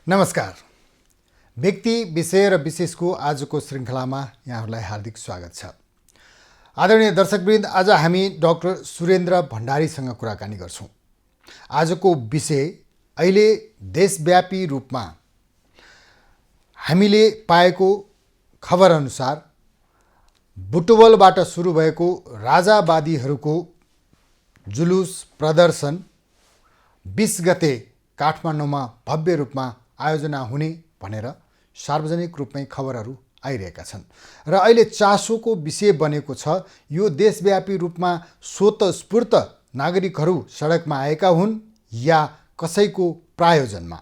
नमस्कार। व्यक्ति विषय र विशेषको आजको श्रृङ्खलामा यहाँहरूलाई हार्दिक स्वागत छ। आदरणीय दर्शकवृन्द, आज हामी डाक्टर सुरेन्द्र भण्डारीसँग कुराकानी गर्छौँ। आजको विषय अहिले देशव्यापी रूपमा हामीले पाएको खबरअनुसार बुटवलबाट सुरु भएको राजावादीहरूको जुलुस प्रदर्शन 20 गते काठमाडौँमा भव्य रूपमा आयोजना हुने भनेर सार्वजनिक रूपमै खबरहरू आइरहेका छन् र अहिले चासोको विषय बनेको छ। यो देशव्यापी रूपमा स्वतस्फूर्त नागरिकहरू सडकमा आएका हुन् या कसैको प्रायोजनमा?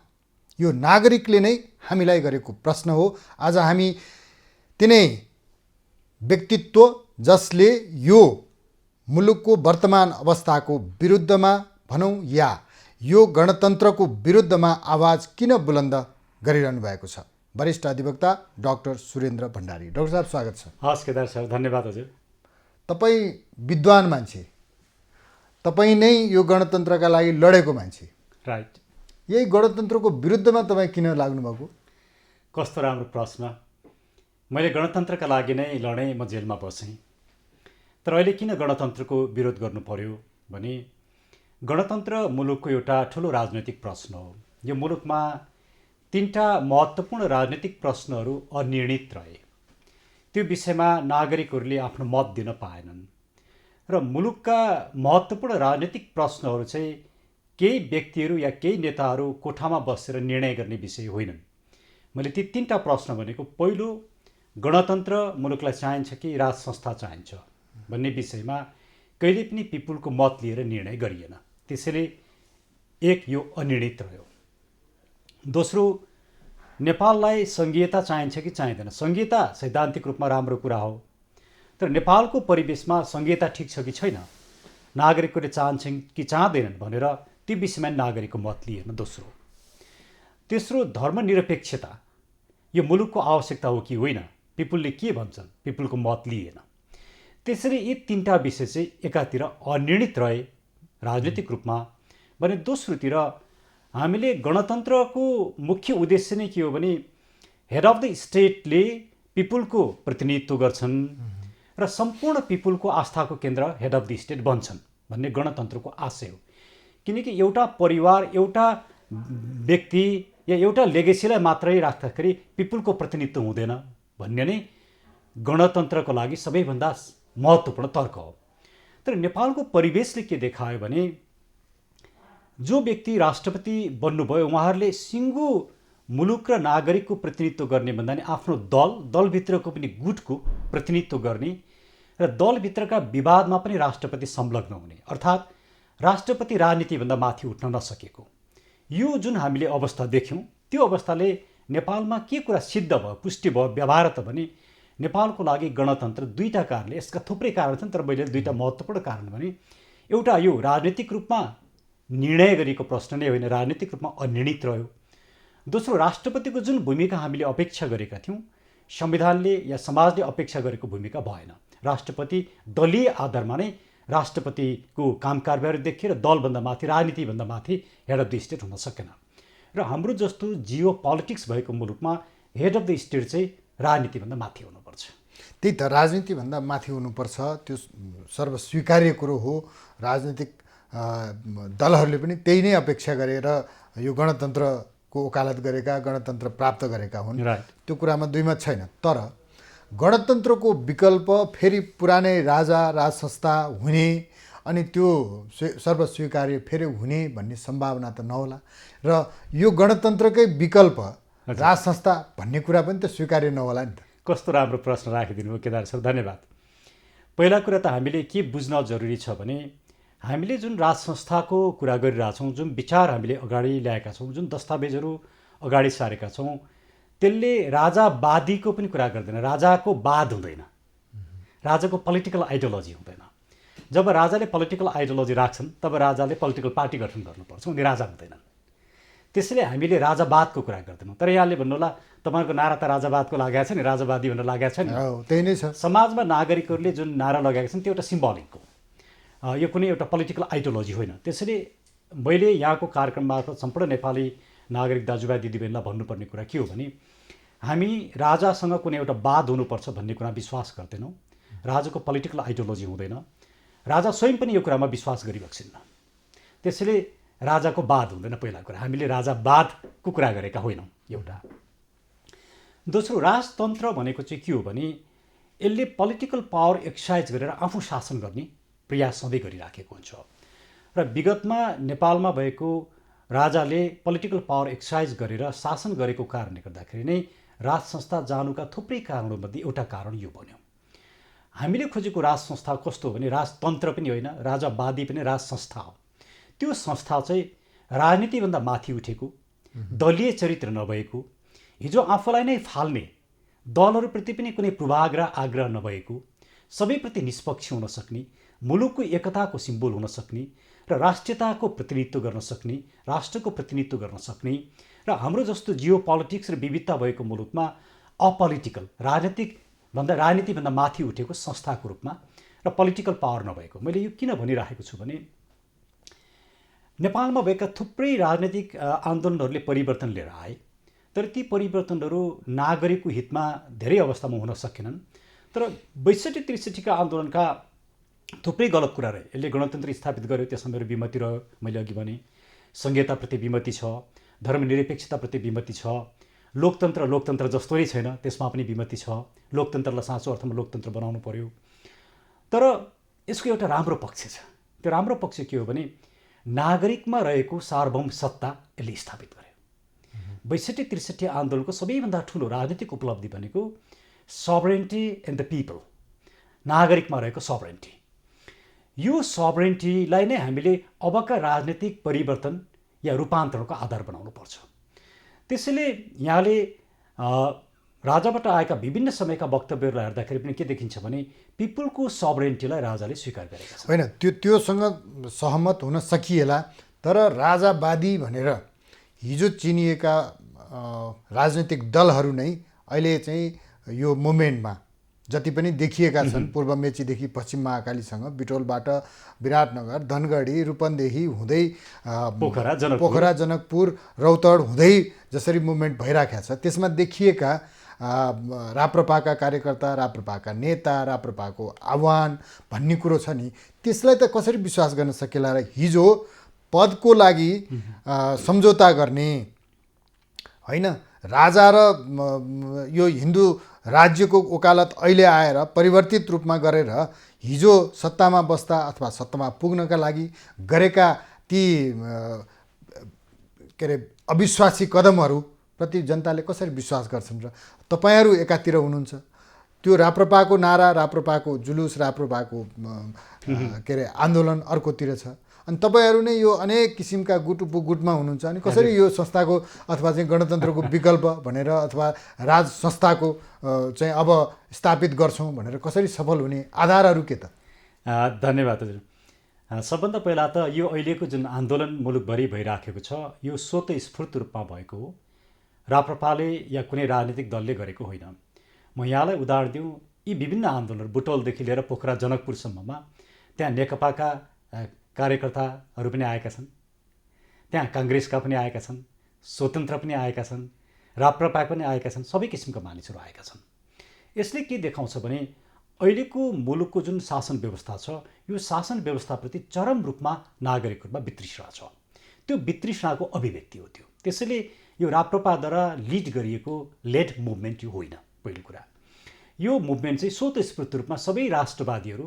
यो नागरिकले नै हामीलाई गरेको प्रश्न हो। आज हामी तिनै व्यक्तित्व जसले यो मुलुकको वर्तमान अवस्थाको विरुद्धमा भनौँ या यो गणतन्त्रको विरुद्धमा आवाज किन बुलन्द गरिरहनु भएको छ, वरिष्ठ अधिवक्ता डाक्टर सुरेन्द्र भण्डारी। डाक्टर साहब, स्वागत छ। हस् केदार सर, धन्यवाद हजुर। तपाईँ विद्वान मान्छे, तपाईँ नै यो गणतन्त्रका लागि लडेको मान्छे। राइट। यही गणतन्त्रको विरुद्धमा तपाईँ किन लाग्नुभएको? कस्तो राम्रो प्रश्न। मैले गणतन्त्रका लागि नै लडेँ, म जेलमा बसेँ। तर अहिले किन गणतन्त्रको विरोध गर्नु पर्यो भने गणतन्त्र मुलुकको एउटा ठुलो राजनैतिक प्रश्न हो। यो मुलुकमा 3टा महत्त्वपूर्ण राजनैतिक प्रश्नहरू अनिर्णित रहे। त्यो विषयमा नागरिकहरूले आफ्नो मत दिन पाएनन् र मुलुकका महत्त्वपूर्ण राजनैतिक प्रश्नहरू चाहिँ केही व्यक्तिहरू या केही नेताहरू कोठामा बसेर निर्णय गर्ने विषय होइनन्। मैले ती 3टा प्रश्न भनेको, पहिलो, गणतन्त्र मुलुकलाई चाहिन्छ कि राज संस्था चाहिन्छ भन्ने विषयमा कहिले पनि पिपुलको मत लिएर निर्णय गरिएन। त्यसैले यो अनिर्णित रह्यो। दोस्रो, नेपाललाई सङ्घीयता चाहिन्छ कि चाहिँदैन? सङ्घीयता सैद्धान्तिक रूपमा राम्रो कुरा हो, तर नेपालको परिवेशमा सङ्घीयता ठिक छ कि छैन, नागरिकहरूले चाहन्छन् कि चाहँदैनन् भनेर त्यो विषयमा नागरिकको मत लिएन। दोस्रो। तेस्रो, धर्मनिरपेक्षता यो मुलुकको आवश्यकता हो कि होइन, पिपुलले के भन्छन्, पिपुलको मत लिएन। त्यसरी यी 3टा विषय चाहिँ एकातिर अनिर्णित रहे राजनीतिक रूपमा भने दोस्रोतिर हामीले गणतन्त्रको मुख्य उद्देश्य नै के हो भने हेड अफ द स्टेटले पिपुलको प्रतिनिधित्व गर्छन् र सम्पूर्ण पिपुलको आस्थाको केन्द्र हेड अफ द स्टेट बन्छन् भन्ने गणतन्त्रको आशय हो। किनकि एउटा परिवार, एउटा व्यक्ति या एउटा लेगेसीलाई मात्रै राख्दाखेरि पिपुलको प्रतिनिधित्व हुँदैन भन्ने नै गणतन्त्रको लागि सबैभन्दा महत्त्वपूर्ण तर्क हो। तर नेपालको परिवेशले के देखायो भने जो व्यक्ति राष्ट्रपति बन्नुभयो उहाँहरूले सिङ्गो मुलुक र नागरिकको प्रतिनिधित्व गर्ने भन्दा नि आफ्नो दलभित्रको पनि गुटको प्रतिनिधित्व गर्ने र दलभित्रका विवादमा पनि राष्ट्रपति संलग्न हुने, अर्थात् राष्ट्रपति राजनीतिभन्दा माथि उठ्न नसकेको यो जुन हामीले अवस्था देख्यौँ, त्यो अवस्थाले नेपालमा के कुरा सिद्ध भयो, पुष्टि भयो, व्यवहार त भने नेपालको लागि गणतन्त्र 2टा कारणले, यसका थुप्रै कारण छन् तर मैले 2टा महत्त्वपूर्ण कारण भने, एउटा यो राजनीतिक रूपमा निर्णय गरेको प्रश्न नै होइन, राजनीतिक रूपमा अनिर्णित रह्यो। दोस्रो, राष्ट्रपतिको जुन भूमिका हामीले अपेक्षा गरेका थियौँ, संविधानले या समाजले अपेक्षा गरेको भूमिका भएन। राष्ट्रपति दलीय आधारमा नै राष्ट्रपतिको काम कारबाही देखिएर दलभन्दा माथि, राजनीतिभन्दा माथि हेड अफ द स्टेट हुन सकेन। र हाम्रो जस्तो जियो पोलिटिक्स भएको मुलुकमा हेड अफ द स्टेट चाहिँ राजनीतिभन्दा माथि हुनुपर्छ। त्यही त, राजनीतिभन्दा माथि हुनुपर्छ, त्यो सर्वस्वीकार्य कुरो हो। राजनीतिक दलहरूले पनि त्यही नै अपेक्षा गरेर यो गणतन्त्रको वकालत गरेका, गणतन्त्र प्राप्त गरेका हुन्। त्यो कुरामा दुईमत छैन। तर गणतन्त्रको विकल्प फेरि पुरानै राज संस्था हुने अनि त्यो सर्वस्वीकार्य फेरि हुने भन्ने सम्भावना त नहोला र यो गणतन्त्रकै विकल्प राज संस्था भन्ने कुरा पनि त स्वीकार्य नहोला नि त। कस्तो राम्रो प्रश्न राखिदिनु हो केदार सर, धन्यवाद। पहिला कुरा त हामीले के बुझ्न जरुरी छ भने हामीले जुन राज संस्थाको कुरा गरिरहेछौँ, जुन विचार हामीले अगाडि ल्याएका छौँ, जुन दस्तावेजहरू अगाडि सारेका छौँ, त्यसले राजावादीको पनि कुरा गर्दैन, राजाको वाद हुँदैन, राजाको पोलिटिकल आइडियोलोजी हुँदैन। जब राजाले पोलिटिकल आइडियोलोजी राख्छन् तब राजाले पोलिटिकल पार्टी गठन गर्नुपर्छ, उनी राजा हुँदैनन्। त्यसैले हामीले राजावादको कुरा गर्दैनौँ। तर यहाँले भन्नु होला तपाईँको नारा त राजावादको लागेको छ नि, राजावादी भनेर लागेको छ नि। त्यही नै छ। समाजमा नागरिकहरूले जुन नारा लगाएका छन् त्यो एउटा सिम्बोलिक हो, यो कुनै एउटा पोलिटिकल आइडियोलोजी होइन। त्यसैले मैले यहाँको कार्यक्रम मार्फत सम्पूर्ण नेपाली नागरिक दाजुभाइ दिदीबहिनीलाई भन्नुपर्ने कुरा के हो भने हामी राजासँग कुनै एउटा वाद हुनुपर्छ भन्ने कुरा विश्वास गर्दैनौँ। राजाको पोलिटिकल आइडियोलोजी हुँदैन। राजा स्वयं पनि यो कुरामा विश्वास गरिरहेको छैन। त्यसैले राजाको वाद हुँदैन। पहिला कुरा हामीले राजावादको कुरा गरेका होइनौँ। एउटा दोस्रो, राजतन्त्र भनेको चाहिँ के हो भने यसले पोलिटिकल पावर एक्सर्साइज गरेर आफू शासन गर्ने प्रयास सधैँ गरिराखेको हुन्छ र विगतमा नेपालमा भएको राजाले पोलिटिकल पावर एक्सर्साइज गरेर शासन गरेको कारणले गर्दाखेरि नै राज संस्था जानुका थुप्रै कारणहरूमध्ये एउटा कारण यो बन्यो। हामीले खोजेको राज संस्था कस्तो हो भने राजतन्त्र पनि होइन, राजावादी पनि राज संस्था हो। त्यो संस्था चाहिँ राजनीतिभन्दा माथि उठेको, दलीय चरित्र नभएको, हिजो आफूलाई नै फाल्ने दलहरूप्रति पनि कुनै पूर्वाग्रह र आग्रह नभएको, सबैप्रति निष्पक्ष हुन सक्ने, मुलुकको एकताको सिम्बोल हुन सक्ने र राष्ट्रियताको प्रतिनिधित्व गर्न सक्ने, राष्ट्रको प्रतिनिधित्व गर्न सक्ने र हाम्रो जस्तो जियो पोलिटिक्स र विविधता भएको मुलुकमा अपोलिटिकल राजनीतिभन्दा माथि उठेको संस्थाको रूपमा र पोलिटिकल पावर नभएको। मैले यो किन भनिराखेको छु भने नेपालमा भएका थुप्रै राजनीतिक आन्दोलनहरूले परिवर्तन लिएर आए, तर ती परिवर्तनहरू नागरिकको हितमा धेरै अवस्थामा हुन सकेनन्। तर 62-63 का आन्दोलनका थुप्रै गलत कुरा रहे। यसले गणतन्त्र स्थापित गर्यो, त्यसमा मेरो विमति रह्यो। मैले अघि भने संहिताप्रति विमति छ, धर्मनिरपेक्षताप्रति विमति छ, लोकतन्त्र जस्तो नै छैन त्यसमा पनि विमति छ। लोकतन्त्रलाई साँचो अर्थमा लोकतन्त्र बनाउनु पर्यो। तर यसको एउटा राम्रो पक्ष छ। त्यो राम्रो पक्ष के हो भने नागरिकमा रहेको सार्वभौम सत्ता यसले स्थापित गर्यो। 62-63 आन्दोलनको सबैभन्दा ठुलो राजनीतिक उपलब्धि भनेको सोभरेन्टी एन्ड द पिपल, नागरिकमा रहेको सोभरेन्टी। यो सोभरेन्टीलाई नै हामीले अबका राजनीतिक परिवर्तन या रूपान्तरणको आधार बनाउनु पर्छ। त्यसैले यहाँले राजाबाट आएका विभिन्न समयका वक्तव्यहरूलाई हेर्दाखेरि पनि के देखिन्छ भने पिपलको सोभरेन्टीलाई राजाले स्वीकार गरेका छन्। होइन, त्योसँग सहमत हुन सकिएला, तर राजावादी भनेर हिजो चिनिएका राजनीतिक दलहरू नै अहिले चाहिँ यो मुभमेन्टमा जति पनि देखिएका छन्, पूर्व मेचीदेखि पश्चिम महाकालीसँग, बिटोलबाट विराटनगर, धनगढी, रूपन्देही हुँदै पोखरा, जनकपुर, रौतड हुँदै जसरी मुभमेन्ट भइराखेको छ, त्यसमा देखिएका राप्रपाका कार्यकर्ता, राप्रपाका नेता, राप्रपाको आह्वान भन्ने कुरो छ नि, त्यसलाई त कसरी विश्वास गर्न सकेला र हिजो पदको लागि सम्झौता गर्ने होइन, राजा र यो हिन्दू राज्यको वकालत अहिले आएर परिवर्तित रूपमा गरेर हिजो सत्तामा बस्दा अथवा सत्तामा पुग्नका लागि गरेका ती के अरे अविश्वासी कदमहरूप्रति जनताले कसरी विश्वास गर्छन् र तपाईँहरू एकातिर हुनुहुन्छ। त्यो राप्रपाको नारा, राप्रपाको जुलुस, राप्रपाको के अरे आन्दोलन अर्कोतिर छ, अनि तपाईँहरू नै यो अनेक किसिमका गुटमा हुनुहुन्छ। अनि कसरी यो संस्थाको अथवा चाहिँ गणतन्त्रको विकल्प भनेर अथवा राज संस्थाको चाहिँ अब स्थापित गर्छौँ भनेर कसरी सफल हुने आधारहरू के त? धन्यवाद हजुर। सबभन्दा पहिला त यो अहिलेको जुन आन्दोलन मुलुकभरि भइराखेको छ यो स्वतस्फूर्त रूपमा भएको हो, राप्रपाले या कुनै राजनीतिक दलले गरेको होइन। म यहाँलाई उदाहरण दिउँ, यी विभिन्न आन्दोलनहरू बुटवलदेखि लिएर पोखरा जनकपुरसम्ममा त्यहाँ नेकपाका कार्यकर्ताहरू पनि आएका छन्, त्यहाँ काङ्ग्रेसका पनि आएका छन्, स्वतन्त्र पनि आएका छन्, राप्रपा पनि आएका छन्, सबै किसिमका मानिसहरू आएका छन्। यसले के देखाउँछ भने अहिलेको मुलुकको जुन शासन व्यवस्था छ यो शासन व्यवस्थाप्रति चरम रूपमा नागरिकहरूमा वितृष्णा छ। त्यो वितृष्णाको अभिव्यक्ति हो त्यो। त्यसैले यो राप्रपाद्वारा लिड गरिएको लेड मुभमेन्ट यो होइन। पहिलो कुरा, यो मुभमेन्ट चाहिँ स्वतस्फूर्त रूपमा सबै राष्ट्रवादीहरू,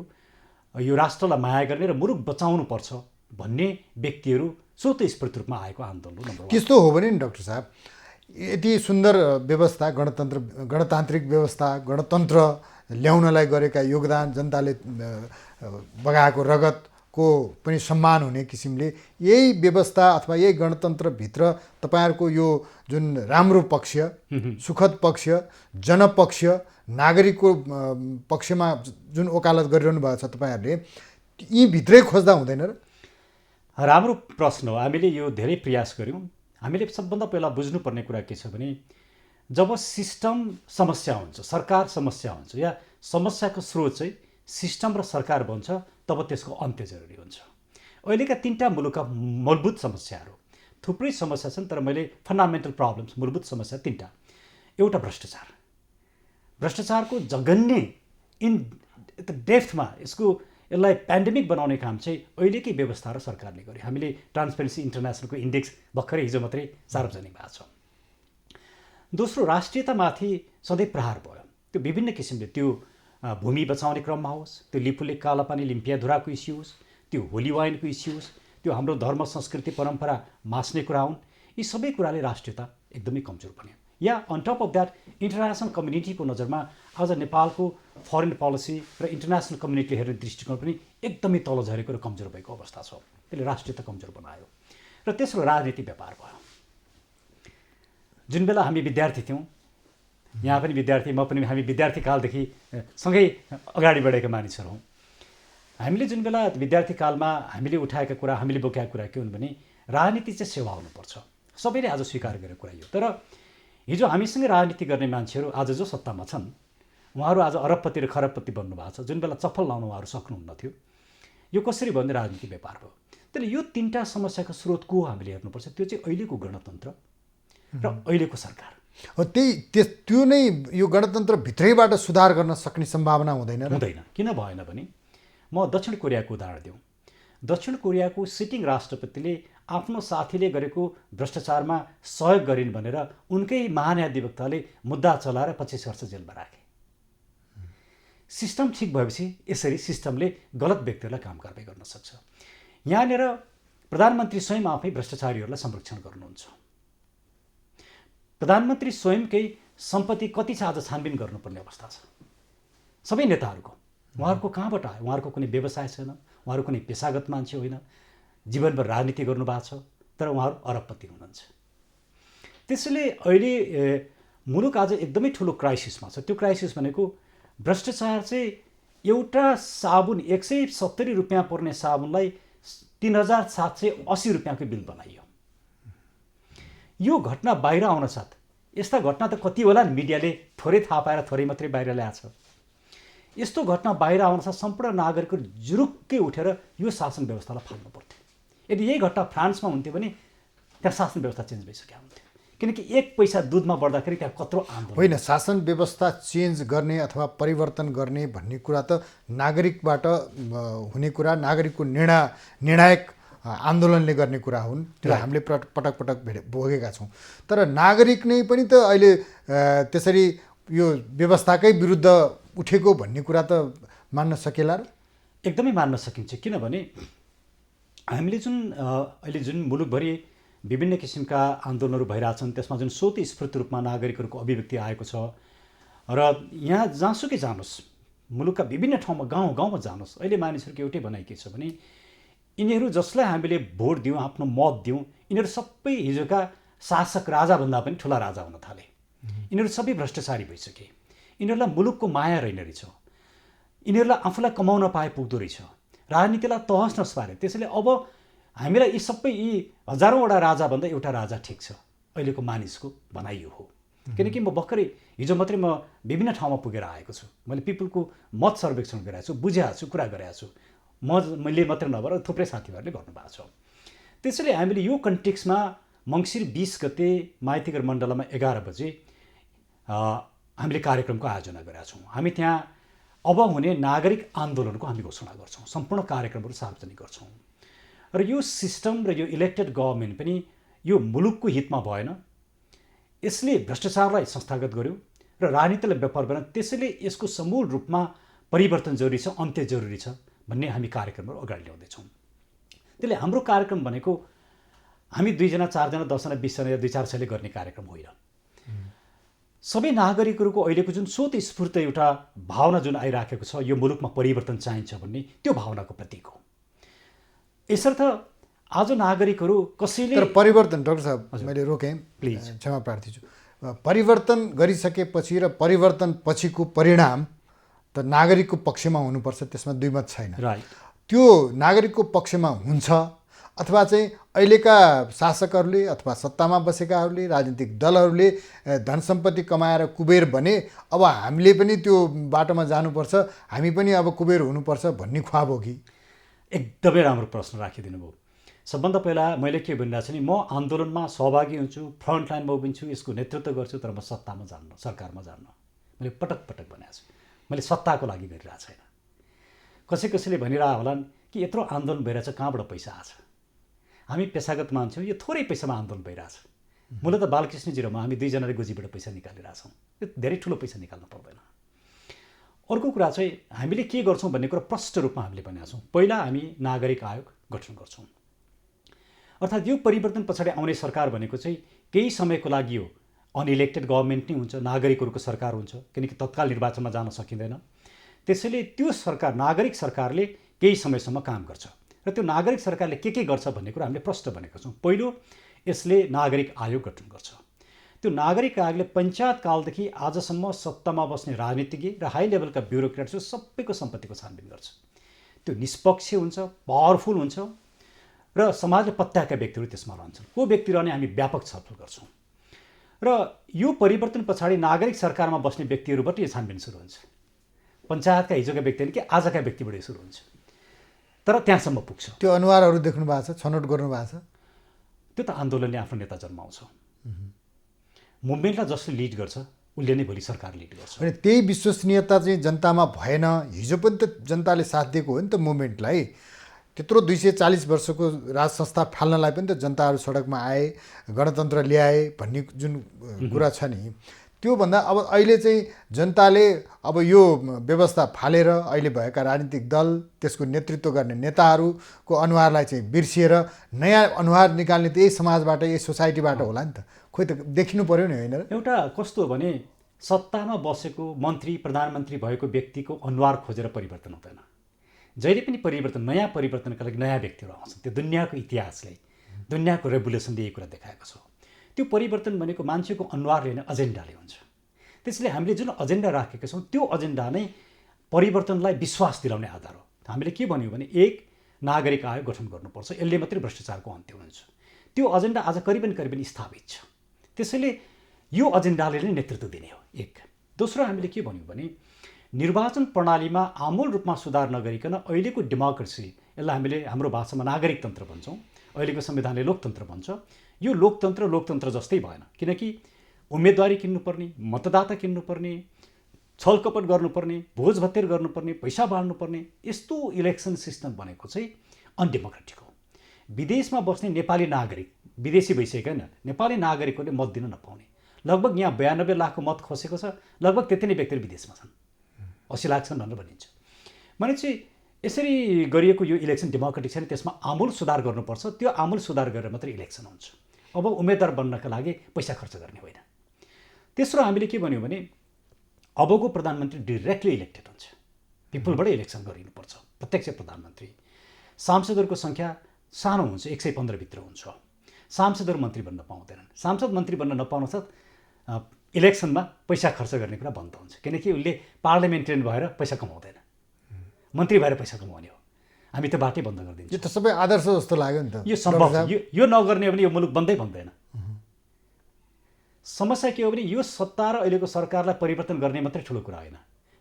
यो राष्ट्रलाई माया गर्ने र मुलुक बचाउनु पर्छ भन्ने व्यक्तिहरू स्वतस्फूर्त रूपमा आएको आन्दोलन हो। त्यस्तो हो भने नि डाक्टर साहब, यति सुन्दर व्यवस्था, गणतान्त्रिक व्यवस्था, गणतन्त्र ल्याउनलाई गरेका योगदान, जनताले बगाएको रगतको पनि सम्मान हुने किसिमले यही व्यवस्था अथवा यही गणतन्त्रभित्र तपाईँहरूको यो जुन राम्रो पक्ष, सुखद पक्ष, जनपक्ष, नागरिकको पक्षमा जुन वकालत गरिरहनु भएको छ तपाईँहरूले, यी भित्रै खोज्दा हुँदैन र? राम्रो प्रश्न हो। हामीले यो धेरै प्रयास गऱ्यौँ। हामीले सबभन्दा पहिला बुझ्नुपर्ने कुरा के छ भने जब सिस्टम समस्या हुन्छ, सरकार समस्या हुन्छ या समस्याको स्रोत चाहिँ सिस्टम र सरकार बन्छ, तब त्यसको अन्त्य जरुरी हुन्छ। अहिलेका 3टा मुलुकका मूलभूत समस्याहरू थुप्रै समस्या छन्, तर मैले फन्डामेन्टल प्रब्लम्स, मूलभूत समस्या 3टा। एउटा भ्रष्टाचारको जघन्य डेप्थमा यसलाई पेन्डेमिक बनाउने काम चाहिँ अहिलेकै व्यवस्था र सरकारले गर्यो। हामीले ट्रान्सपेरेन्सी इन्टरनेसनलको इन्डेक्स भर्खरै हिजो मात्रै सार्वजनिक भएको छ। दोस्रो, राष्ट्रियतामाथि सधैँ प्रहार भयो। त्यो विभिन्न किसिमले, त्यो भूमि बचाउने क्रममा होस्, त्यो लिपुलेक कालापानी लिम्पियाधुराको इस्यु होस्, त्यो होली वाइनको इस्यु होस्, त्यो हाम्रो धर्म संस्कृति परम्परा मास्ने कुरा हुन्, यी सबै कुराले राष्ट्रियता एकदमै कमजोर बन्यो। या on top of that international कम्युनिटीको नजरमा आज नेपालको फरेन पोलिसी र इन्टरनेसनल कम्युनिटीले हेर्ने दृष्टिकोण पनि एकदमै तल झरेको र कमजोर भएको अवस्था छ। त्यसले राष्ट्रियता कमजोर बनायो। र तेस्रो, राजनीति व्यापार भयो। जुन बेला हामी विद्यार्थी थियौँ, यहाँ पनि विद्यार्थी, म पनि, हामी विद्यार्थी कालदेखि सँगै अगाडि बढेका मानिसहरू हौँ। हामीले जुन बेला विद्यार्थी कालमा हामीले उठाएका कुरा, हामीले बोकेका कुरा के हुन् भने राजनीति चाहिँ सेवा हुनुपर्छ। सबैले आज स्वीकार गरेको कुरा यो। तर हिजो हामीसँग राजनीति गर्ने मान्छेहरू आज जो सत्तामा छन्, उहाँहरू आज अरबपति र खरबपति बन्नु भएको छ। जुन बेला चप्पल लाउन उहाँहरू सक्नुहुन्न थियो। यो कसरी भन्ने राजनीति व्यापार भयो। त्यसले यो 3टा समस्याको स्रोत को हामीले हेर्नुपर्छ। त्यो चाहिँ अहिलेको गणतन्त्र र अहिलेको सरकार हो। त्यो नै यो गणतन्त्रभित्रैबाट सुधार गर्न सक्ने सम्भावना हुँदैन। किन भएन भने, म दक्षिण कोरियाको उदाहरण दिउँ। दक्षिण कोरियाको सिटिङ राष्ट्रपतिले आफ्नो साथीले गरेको भ्रष्टाचारमा सहयोग गरिन् भनेर उनकै महान्यायाधिवक्ताले मुद्दा चलाएर 25 वर्ष जेलमा राखे। सिस्टम ठिक भएपछि यसरी सिस्टमले गलत व्यक्तिहरूलाई काम कारबाही गर्न सक्छ। यहाँनिर प्रधानमन्त्री स्वयं आफै भ्रष्टाचारीहरूलाई संरक्षण गर्नुहुन्छ। प्रधानमन्त्री स्वयंकै सम्पत्ति कति छ आज छानबिन गर्नुपर्ने अवस्था छ। सबै नेताहरूको, उहाँहरूको कहाँबाट आयो? उहाँहरूको कुनै व्यवसाय छैन, उहाँहरू कुनै पेसागत मान्छे होइन, जीवनभर राजनीति गर्नुभएको छ, तर उहाँहरू अरबपति हुनुहुन्छ। त्यसैले अहिले मुलुक आज एकदमै ठुलो क्राइसिसमा छ। त्यो क्राइसिस भनेको भ्रष्टाचार चाहिँ एउटा साबुन 170 रुपियाँ पर्ने साबुनलाई 3780 रुपियाँको बिल बनाइयो। यो घटना बाहिर आउन साथ, यस्ता घटना त कति होला नि, मिडियाले थोरै थाहा पाएर थोरै मात्रै बाहिर ल्याएको छ। यस्तो घटना बाहिर आउन साथ सम्पूर्ण नागरिकहरू जुरुक्कै उठेर यो शासन व्यवस्थालाई फाल्नु पर्थ्यो। यदि यही घटना फ्रान्समा हुन्थ्यो भने त्यहाँ शासन व्यवस्था चेन्ज भइसक्यो हुन्थ्यो। किनकि 1 पैसा दुधमा बढ्दाखेरि त्यहाँ कत्रो आन्दोलन। होइन, शासन व्यवस्था चेन्ज गर्ने अथवा परिवर्तन गर्ने भन्ने कुरा त नागरिकबाट हुने कुरा, नागरिकको निर्णायक आन्दोलनले गर्ने कुरा हुन्। त्यो हामीले पटक पटक भोगेका छौँ। तर नागरिक नै पनि त अहिले त्यसरी यो व्यवस्थाकै विरुद्ध उठेको भन्ने कुरा त मान्न सकेला र? एकदमै मान्न सकिन्छ। किनभने हामीले अहिले जुन मुलुकभरि विभिन्न किसिमका आन्दोलनहरू भइरहेछन्, त्यसमा जुन स्वतःस्फूर्त रूपमा नागरिकहरूको अभिव्यक्ति आएको छ। र यहाँ जहाँसुकै जानुहोस्, मुलुकका विभिन्न ठाउँमा, गाउँमा जानुहोस्, अहिले मानिसहरूको एउटै भनाइ के छ भने यिनीहरू जसलाई हामीले भोट दियौँ, आफ्नो मत दियौँ, यिनीहरू सबै हिजोका शासक राजाभन्दा पनि ठुला राजा हुन थाले। यिनीहरू सबै भ्रष्टाचारी भइसके। यिनीहरूलाई मुलुकको माया रहेन रहेछ। यिनीहरूलाई आफूलाई कमाउन पाए पुग्दो रहेछ। राजनीतिलाई तहस नहस पारे। त्यसैले अब हामीलाई यी हजारौँवटा राजाभन्दा एउटा राजा ठिक छ, अहिलेको मानिसको भनाइ यो हो। किनकि म भर्खरै हिजो मात्रै म विभिन्न ठाउँमा पुगेर आएको छु। मैले पिपुलको मत सर्वेक्षण गरेको छु, बुझेको छु, कुरा गरेको छु। मैले मात्रै नभएर थुप्रै साथीहरूले गर्नुभएको छ। त्यसैले हामीले यो कन्टेक्स्टमा मङ्सिर 20 गते माइतीघर मण्डलमा 11 बजे हामीले कार्यक्रमको आयोजना गरेका छौँ। हामी त्यहाँ अब हुने नागरिक आन्दोलनको हामी घोषणा गर्छौँ। सम्पूर्ण कार्यक्रमहरू सार्वजनिक गर्छौँ। र यो सिस्टम र यो इलेक्टेड गभर्मेन्ट पनि यो मुलुकको हितमा भएन। यसले भ्रष्टाचारलाई संस्थागत गर्यो र राजनीतिलाई व्यापार बनायो। त्यसैले यसको समूल रूपमा परिवर्तन जरुरी छ, अन्त्य जरुरी छ भन्ने हामी कार्यक्रमहरू अगाडि ल्याउँदैछौँ। त्यसले हाम्रो कार्यक्रम भनेको हामी 2 जना 4 जना 10 जना 20 जना या 2-4 सयले गर्ने कार्यक्रम होइन। सबै नागरिकहरूको अहिलेको जुन स्वतःस्फूर्त एउटा भावना जुन आइराखेको छ, यो मुलुकमा परिवर्तन चाहिन्छ भन्ने, त्यो भावनाको प्रतीक हो। यसर्थ आज नागरिकहरू कसैले तर परिवर्तन, डाक्टर साहब मैले रोकेँ, प्लिज क्षमा प्रार्थी छु। परिवर्तन गरिसकेपछि र परिवर्तन पछिको परिणाम त नागरिकको पक्षमा हुनुपर्छ, त्यसमा दुई मत छैन। राइट। त्यो नागरिकको पक्षमा हुन्छ अथवा चाहिँ अहिलेका शासकहरूले अथवा सत्तामा बसेकाहरूले, राजनीतिक दलहरूले धन सम्पत्ति कमाएर कुबेर बने, अब हामीले पनि त्यो बाटोमा जानुपर्छ, हामी पनि अब कुबेर हुनुपर्छ भन्ने ख्वाब हो कि? एकदमै राम्रो प्रश्न राखिदिनु भयो। सबभन्दा पहिला मैले के भनिरहेको छु नि, म आन्दोलनमा सहभागी हुन्छु, फ्रन्ट लाइनमा उभिन्छु, यसको नेतृत्व गर्छु, तर म सत्तामा जान्न, सरकारमा जान्न। मैले पटक पटक भनेको छु, मैले सत्ताको लागि गरिरहेको छैन। कसैले भनिरह होलान् कि यत्रो आन्दोलन भइरहेछ, कहाँबाट पैसा आछ? हामी पेसागत मान्छौँ, यो थोरै पैसामा आन्दोलन भइरहेछ। मूलत बालकृष्णजी र म हामी दुईजनाले गोजीबाट पैसा निकालिरहेछौँ, यो धेरै ठुलो पैसा निकाल्नु पर्दैन। अर्को कुरा चाहिँ हामीले के गर्छौँ भन्ने कुरा प्रष्ट रूपमा हामीले भनेका छौँ। पहिला हामी नागरिक आयोग गठन गर्छौँ, अर्थात् यो परिवर्तन पछाडि आउने सरकार भनेको चाहिँ केही समयको लागि हो, अनइलेक्टेड गभर्मेन्ट नै हुन्छ, नागरिकहरूको सरकार हुन्छ, किनकि तत्काल निर्वाचनमा जान सकिँदैन। त्यसैले त्यो सरकार, नागरिक सरकारले केही समयसम्म काम गर्छ र त्यो नागरिक सरकारले के गर्छ भन्ने कुरा हामीले प्रष्ट भनेका छौँ। पहिलो, यसले नागरिक आयोग गठन गर्छ। त्यो नागरिक आयोगले पञ्चायत कालदेखि आजसम्म सत्तामा बस्ने राजनीतिज्ञ र हाई लेभलका ब्युरोक्रेट्स सबैको सम्पत्तिको छानबिन गर्छ। त्यो निष्पक्ष हुन्छ, पावरफुल हुन्छ र समाजले पत्याएका व्यक्तिहरू त्यसमा रहन्छन्। को व्यक्ति रहने हामी व्यापक छलफल गर्छौँ र यो परिवर्तन पछाडि नागरिक सरकारमा बस्ने व्यक्तिहरूबाट यो छानबिन सुरु हुन्छ। पञ्चायतका हिजोका व्यक्ति कि आजका व्यक्तिबाट सुरु हुन्छ, तर त्यहाँसम्म पुग्छ। त्यो अनुहारहरू देख्नु भएको छ, छनौट गर्नु भएको छ? त्यो त आन्दोलनले आफ्नो नेता जन्माउँछ। मुभमेन्टलाई जसले लिड गर्छ उसले नै भोलि सरकार लिड गर्छ। अनि त्यही विश्वसनीयता चाहिँ जनतामा भएन। हिजो पनि त जनताले साथ दिएको हो नि त मुभमेन्टलाई। त्यत्रो 240 वर्षको राज संस्था फाल्नलाई पनि त जनताहरू सडकमा आए, गणतन्त्र ल्याए भन्ने जुन कुरा छ नि, त्योभन्दा अब अहिले चाहिँ जनताले अब यो व्यवस्था फालेर अहिले भएका राजनीतिक दल, त्यसको नेतृत्व गर्ने नेताहरूको अनुहारलाई चाहिँ बिर्सिएर नयाँ अनुहार निकाल्ने त यही समाजबाट, यही सोसाइटीबाट होला नि त। खोइ त देखिनु पर्यो नि, होइन र? एउटा कस्तो हो भने सत्तामा बसेको मन्त्री, प्रधानमन्त्री भएको व्यक्तिको अनुहार खोजेर परिवर्तन हुँदैन। जहिले पनि परिवर्तन, नयाँ परिवर्तनका लागि नयाँ व्यक्तिहरू आउँछन्। त्यो दुनियाँको इतिहासले, दुनियाँको रेभुलेसनले यही कुरा देखाएको छ। त्यो परिवर्तन भनेको मान्छेको अनुहारले नै एजेन्डाले हुन्छ। त्यसैले हामीले जुन एजेन्डा राखेका छौँ त्यो एजेन्डा नै परिवर्तनलाई विश्वास दिलाउने आधार हो। हामीले के भन्यौँ भने एक नागरिक आयोग गठन गर्नुपर्छ, यसले मात्रै भ्रष्टाचारको अन्त्य हुन्छ। त्यो एजेन्डा आज करिबन स्थापित छ। त्यसैले यो एजेन्डाले नै नेतृत्व दिने हो एक। दोस्रो, हामीले के भन्यौँ भने निर्वाचन प्रणालीमा आमूल रूपमा सुधार नगरिकन अहिलेको डेमोक्रेसी, यसलाई हामीले हाम्रो भाषामा नागरिकतन्त्र भन्छौँ, अहिलेको संविधानले लोकतन्त्र भन्छ, यो लोकतन्त्र जस्तै भएन। किनकि उम्मेदवारी किन्नुपर्ने, मतदाता किन्नुपर्ने, छलकपट गर्नुपर्ने, भोज भत्तेर गर्नुपर्ने, पैसा बाँड्नुपर्ने, यस्तो इलेक्सन सिस्टम बनेको चाहिँ अनडेमोक्रेटिक हो। विदेशमा बस्ने नेपाली नागरिक, विदेशी भइसकेका होइन, नेपाली नागरिकहरूले मत दिन नपाउने, लगभग यहाँ 92 लाखको मत खसेको छ, लगभग त्यति नै व्यक्तिहरू विदेशमा छन्, 80 लाख छन् भनेर भनिन्छ। भनेपछि यसरी गरिएको यो इलेक्सन डेमोक्रेटिक छैन, त्यसमा आमूल सुधार गर्नुपर्छ। त्यो आमूल सुधार गरेर मात्रै इलेक्सन हुन्छ। अब उम्मेदवार बन्नका लागि पैसा खर्च गर्ने होइन। तेस्रो, हामीले के भन्यौँ भने अबको प्रधानमन्त्री डिरेक्टली इलेक्टेड हुन्छ, पिपुलबाट इलेक्सन गरिनुपर्छ, प्रत्यक्ष प्रधानमन्त्री। सांसदहरूको सङ्ख्या सानो हुन्छ, 115 भित्र हुन्छ। सांसदहरू मन्त्री बन्न पाउँदैनन्। सांसद मन्त्री बन्न नपाउनु साथ इलेक्सनमा पैसा खर्च गर्ने कुरा बन्द हुन्छ, किनकि उसले पार्लिमेन्टेरियन भएर पैसा कमाउँदैन, मन्त्री भएर पैसा कमाउने हो। हामी त बाटै बन्द गरिदिन्छौँ। यो त सबै आदर्श जस्तो लाग्यो नि त। यो सम्भव, यो नगर्ने हो भने यो मुलुक बन्दै बन्दैन। समस्या के हो भने यो सत्ता र अहिलेको सरकारलाई परिवर्तन गर्ने मात्रै ठुलो कुरा होइन,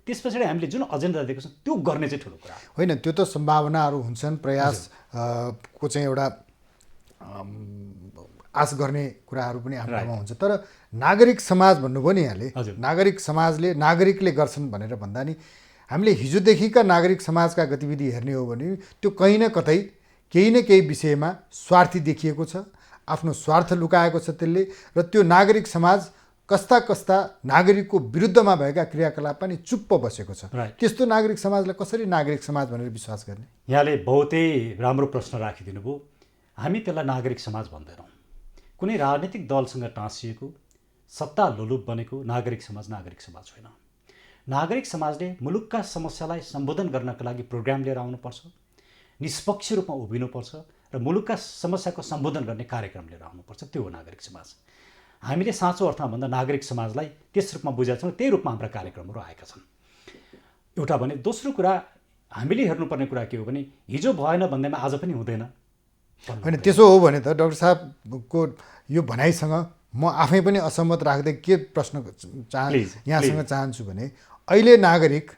त्यस पछाडि हामीले जुन एजेन्डा दिएको छौँ त्यो गर्ने चाहिँ ठुलो कुरा होइन। त्यो त सम्भावनाहरू हुन्छन्, प्रयास को चाहिँ एउटा आश गर्ने कुराहरू पनि हाम्रोमा हुन्छ। तर नागरिक समाज भन्नुभयो नि यहाँले, नागरिक समाजले नागरिकले गर्छन् भनेर भन्दा नि हामीले हिजोदेखिका नागरिक समाजका गतिविधि हेर्ने हो भने त्यो कहीँ न कतै केही न केही विषयमा स्वार्थी देखिएको छ, आफ्नो स्वार्थ लुकाएको छ त्यसले। र त्यो नागरिक समाज कस्ता कस्ता नागरिकको विरुद्धमा भएका क्रियाकलाप पनि चुप्प बसेको छ। त्यस्तो नागरिक समाजलाई कसरी नागरिक समाज भनेर विश्वास गर्ने? यहाँले बहुतै राम्रो प्रश्न राखिदिनु भयो। हामी त्यसलाई नागरिक समाज भन्दैनौँ। कुनै राजनीतिक दलसँग टाँसिएको, सत्ता लोलुप बनेको नागरिक समाज होइन। नागरिक समाजले मुलुकका समस्यालाई सम्बोधन गर्नका लागि प्रोग्राम लिएर आउनुपर्छ, निष्पक्ष रूपमा उभिनुपर्छ र मुलुकका समस्याको सम्बोधन गर्ने कार्यक्रम लिएर आउनुपर्छ। त्यो हो नागरिक समाज। हामीले साँचो अर्थमा भन्दा नागरिक समाजलाई त्यस रूपमा बुझेका छौँ, त्यही रूपमा हाम्रा कार्यक्रमहरू आएका छन्। एउटा भने। दोस्रो कुरा, हामीले हेर्नुपर्ने कुरा के हो भने हिजो भएन भन्दैमा आज पनि हुँदैन होइन। त्यसो हो भने त डाक्टर साहबको यो भनाइसँग म आफै पनि असहमत राख्दै के प्रश्न यहाँसँग चाहन्छु भने अहिले नागरिक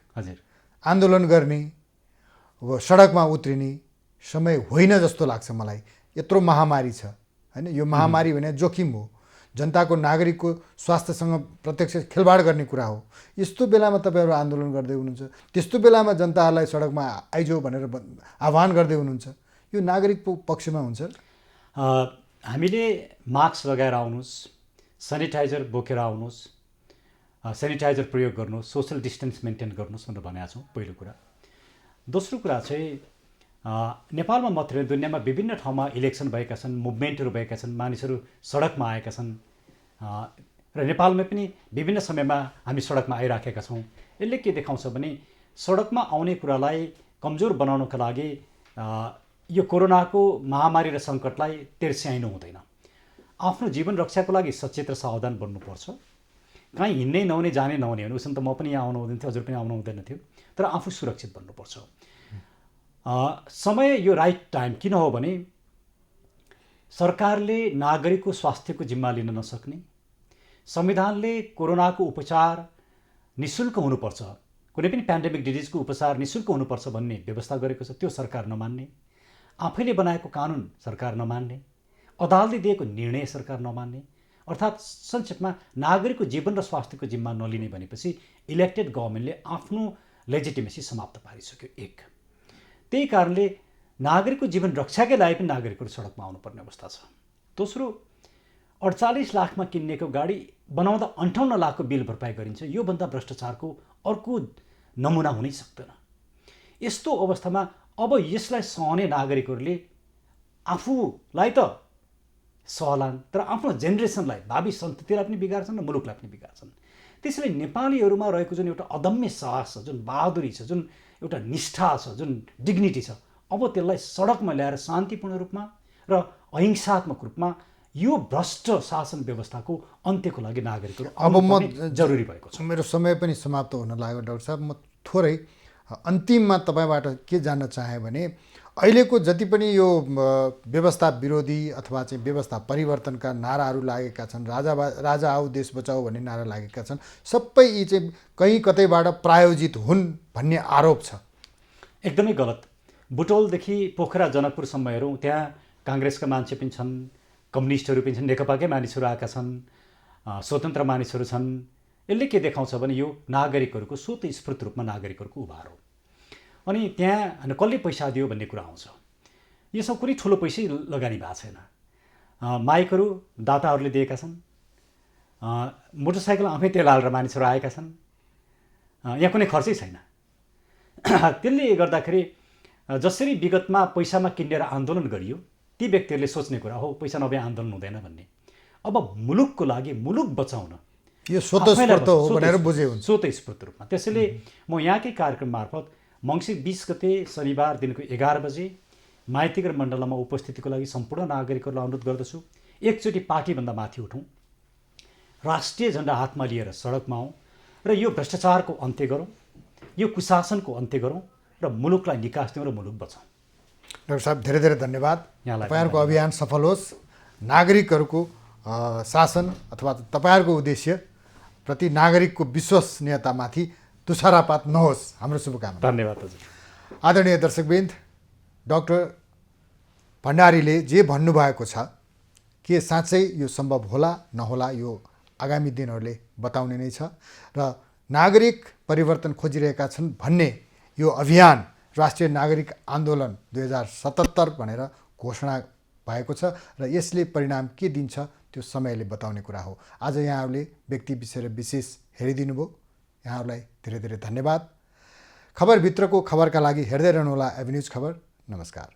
आन्दोलन गर्ने, सडकमा उत्रिने समय होइन जस्तो लाग्छ मलाई। यत्रो महामारी छ हैन, यो महामारी भने जोखिम हो, जनताको नागरिकको स्वास्थ्यसँग प्रत्यक्ष खेलवाड गर्ने कुरा हो। यस्तो बेलामा तपाईँहरू आन्दोलन गर्दै हुनुहुन्छ, त्यस्तो बेलामा जनताहरूलाई सडकमा आइजो भनेर आह्वान गर्दै हुनुहुन्छ, यो नागरिक पक्षमा हुन्छ? हामीले मास्क लगाएर आउनुहोस्, सेनिटाइजर बोकेर आउनुहोस्, सेनिटाइजर प्रयोग गर्नुहोस्, सोसल डिस्टेन्स मेन्टेन गर्नुहोस् भनेर भनेका छौँ, पहिलो कुरा। दोस्रो कुरा चाहिँ नेपालमा मात्रै दुनियाँमा विभिन्न ठाउँमा इलेक्सन भएका छन्, मुभमेन्टहरू भएका छन्, मानिसहरू सडकमा आएका छन् र नेपालमा पनि विभिन्न समयमा हामी सडकमा आइराखेका छौँ। यसले के देखाउँछ भने सडकमा आउने कुरालाई कमजोर बनाउनका लागि यो कोरोनाको महामारी र सङ्कटलाई तेर्स्याइनु हुँदैन। आफ्नो जीवन रक्षाको लागि सचेत र सावधान बन्नुपर्छ। कहीँ हिँड्नै नहुने, जाने नहुने भने उसमा त म पनि यहाँ आउनु हुँदैन थियो, हजुर पनि आउनु हुँदैन थियो, तर आफू सुरक्षित बन्नुपर्छ। समय यो राइट टाइम किन हो भने सरकारले नागरिकको स्वास्थ्यको जिम्मा लिन नसक्ने, संविधानले कोरोनाको उपचार निःशुल्क हुनुपर्छ, कुनै पनि पेन्डेमिक डिजिजको उपचार निःशुल्क हुनुपर्छ भन्ने व्यवस्था गरेको छ, त्यो सरकार नमान्ने, आफैले बनाएको कानुन सरकार नमान्ने, अदालतले दिएको निर्णय सरकार नमान्ने, अर्थात् संक्षेपमा नागरिकको जीवन र स्वास्थ्यको जिम्मा नलिने भनेपछि इलेक्टेड गभर्मेन्टले आफ्नो लेजिटिमेसी समाप्त पारिसक्यो। एक, त्यही कारणले नागरिकको जीवन रक्षाकै लागि पनि नागरिकहरू सडकमा आउनुपर्ने अवस्था छ। दोस्रो, 48 लाखमा किनेको गाडी बनाउँदा 58 लाखको बिल भरपाई गरिन्छ, योभन्दा भ्रष्टाचारको अर्को नमुना हुनै सक्दैन। यस्तो अवस्थामा अब यसलाई सहने नागरिकहरूले आफूलाई त सहलान्, तर आफ्नो जेनेरेसनलाई, भावी सन्ततिलाई पनि बिगार्छन् र मुलुकलाई पनि बिगार्छन्। त्यसैले नेपालीहरूमा रहेको जुन एउटा अदम्य साहस छ, जुन बहादुरी छ, जुन एउटा निष्ठा छ, जुन डिग्निटी छ, अब त्यसलाई सडकमा ल्याएर शान्तिपूर्ण रूपमा र अहिंसात्मक रूपमा यो भ्रष्ट शासन व्यवस्थाको अन्त्यको लागि नागरिकहरू अब म जरुरी भएको छ। मेरो समय पनि समाप्त हुन लाग्यो डाक्टर साहब, म थोरै अन्तिममा तपाईँबाट के जान्न चाहेँ भने अहिलेको जति पनि यो व्यवस्था विरोधी अथवा चाहिँ व्यवस्था परिवर्तनका नाराहरू लागेका छन्, राजा आऊ देश बचाऊ भन्ने नारा लागेका छन्, सबै यी चाहिँ कहीँ कतैबाट प्रायोजित हुन् भन्ने आरोप छ। एकदमै गलत। बुटोलदेखि पोखरा जनकपुरसम्म हेरौँ, त्यहाँ काङ्ग्रेसका मान्छे पनि छन्, कम्युनिस्टहरू पनि छन्, नेकपाकै मानिसहरू आएका छन्, स्वतन्त्र मानिसहरू छन्। यसले के देखाउँछ भने यो नागरिकहरूको स्वतस्फूर्त रूपमा नागरिकहरूको उभार हो। अनि त्यहाँ कसले पैसा दियो भन्ने कुरा आउँछ। यो सब कुनै ठुलो पैसै लगानी भएको छैन। माइकहरू दाताहरूले दिएका छन्, मोटरसाइकल आफै तेल हालेर मानिसहरू आएका छन्, यहाँ कुनै खर्चै छैन। त्यसले गर्दाखेरि जसरी विगतमा पैसामा किनेर आन्दोलन गरियो, ती व्यक्तिहरूले सोच्ने कुरा हो पैसा नभए आन्दोलन हुँदैन भन्ने। अब मुलुकको लागि, मुलुक बचाउन यो स्वतस्फूर्त हो भनेर बुझे हुन्छ, स्वतस्फूर्त रूपमा। त्यसैले म यहाँकै कार्यक्रम मार्फत मङ्सिर 20 गते शनिबार दिनको 11 बजे माइतीगर मण्डलमा उपस्थितिको लागि सम्पूर्ण नागरिकहरूलाई अनुरोध गर्दछु। एकचोटि पार्टीभन्दा माथि उठौँ, राष्ट्रिय झन्डा हातमा लिएर सडकमा आउँ र यो भ्रष्टाचारको अन्त्य गरौँ, यो कुशासनको अन्त्य गरौँ र मुलुकलाई निकास दिउँ र मुलुक बचाउँ। डाक्टर साहब धेरै धेरै धन्यवाद। तपाईँहरूको अभियान सफल होस्, नागरिकहरूको शासन अथवा तपाईँहरूको उद्देश्य प्रति नागरिकको विश्वसनीयतामाथि तुषारापात नहोस्, हाम्रो शुभकामना। धन्यवाद हजुर। आदरणीय दर्शकवृन्द, डाक्टर भण्डारीले जे भन्नुभएको छ के साँच्चै यो सम्भव होला नहोला, यो आगामी दिनहरूले बताउने नै छ। र नागरिक परिवर्तन खोजिरहेका छन् भन्ने यो अभियान राष्ट्रिय नागरिक आन्दोलन 2077 भनेर घोषणा भएको छ र यसले परिणाम के दिन्छ त्यो समयले बताउने कुरा हो। आज यहाँहरूले व्यक्ति विषय विशेष हेरिदिनु भयो, यहाँहरूलाई धेरै धेरै धन्यवाद। खबरभित्रको खबरका लागि हेर्दै रहनुहोला एभिन्युज खबर। नमस्कार।